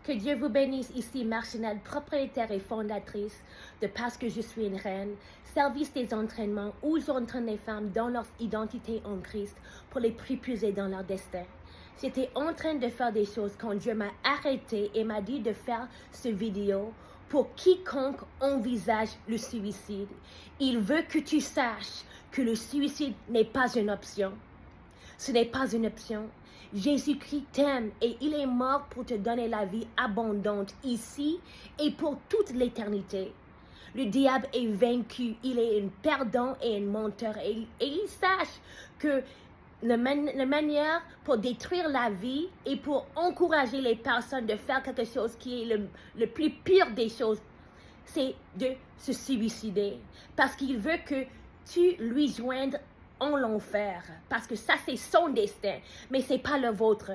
Que Dieu vous bénisse ici, Marchanel, propriétaire et fondatrice de Parce que je suis une reine, service des entraînements où j'entraîne les femmes dans leur identité en Christ pour les prépuiser dans leur destin. J'étais en train de faire des choses quand Dieu m'a arrêté et m'a dit de faire cette vidéo pour quiconque envisage le suicide. Il veut que tu saches que le suicide n'est pas une option. Ce n'est pas une option. Jésus-Christ t'aime et il est mort pour te donner la vie abondante ici et pour toute l'éternité. Le diable est vaincu, il est un perdant et un menteur et il sache que la manière pour détruire la vie et pour encourager les personnes de faire quelque chose qui est le plus pire des choses, c'est de se suicider. Parce qu'il veut que tu lui joignes en l'enfer, parce que ça c'est son destin, mais c'est pas le vôtre.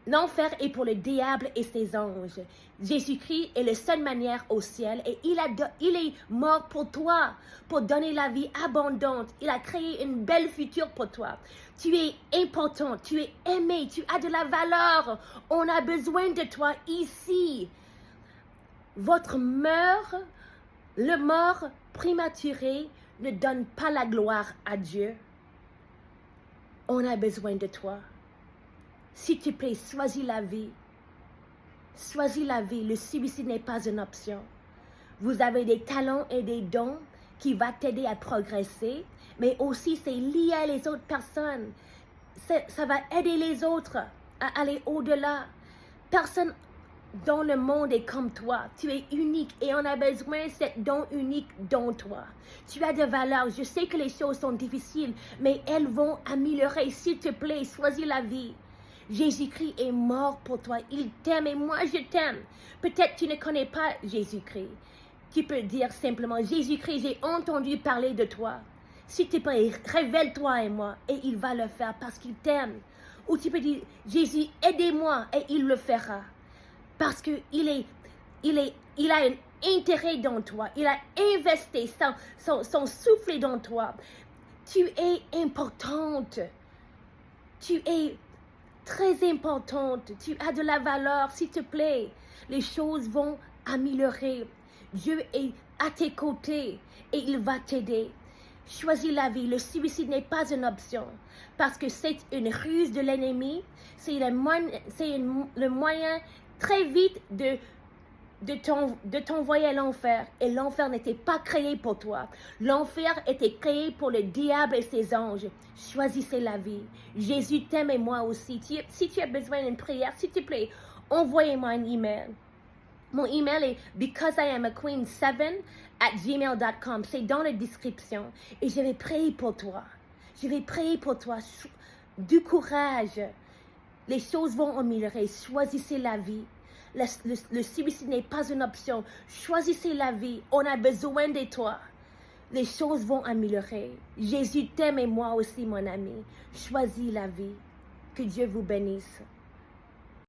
L'enfer est pour le diable et ses anges. Jésus-Christ est la seule manière au ciel et il est mort pour toi, pour donner la vie abondante. Il a créé une belle future pour toi. Tu es important, tu es aimé, tu as de la valeur. On a besoin de toi ici. Le mort prématuré ne donne pas la gloire à Dieu. On a besoin de toi. S'il te plaît, choisis la vie. Choisis la vie. Le suicide n'est pas une option. Vous avez des talents et des dons qui vont t'aider à progresser, mais aussi c'est lié à les autres personnes. Ça va aider les autres à aller au-delà. Personne dans le monde est comme toi. Tu es unique et on a besoin de cet don unique dans toi. Tu as de valeur. Je sais que les choses sont difficiles, mais elles vont améliorer. S'il te plaît, choisis la vie. Jésus-Christ est mort pour toi. Il t'aime et moi je t'aime. Peut-être tu ne connais pas Jésus-Christ. Tu peux dire simplement, Jésus-Christ, j'ai entendu parler de toi. S'il te plaît, révèle-toi et moi et il va le faire parce qu'il t'aime. Ou tu peux dire, Jésus, aidez-moi et il le fera. Parce qu'il a un intérêt dans toi. Il a investi son souffle dans toi. Tu es importante. Tu es très importante. Tu as de la valeur, s'il te plaît. Les choses vont améliorer. Dieu est à tes côtés et il va t'aider. Choisis la vie. Le suicide n'est pas une option parce que c'est une ruse de l'ennemi. C'est le moyen très vite de t'envoyer à l'enfer. Et l'enfer n'était pas créé pour toi. L'enfer était créé pour le diable et ses anges. Choisissez la vie. Jésus t'aime et moi aussi. Si tu as besoin d'une prière, s'il te plaît, envoyez-moi un email. Mon email est becauseIamAqueen7@gmail.com. C'est dans la description. Et je vais prier pour toi. Je vais prier pour toi. Du courage. Les choses vont améliorer. Choisissez la vie. Le suicide n'est pas une option. Choisissez la vie. On a besoin de toi. Les choses vont améliorer. Jésus t'aime et moi aussi, mon ami. Choisis la vie. Que Dieu vous bénisse.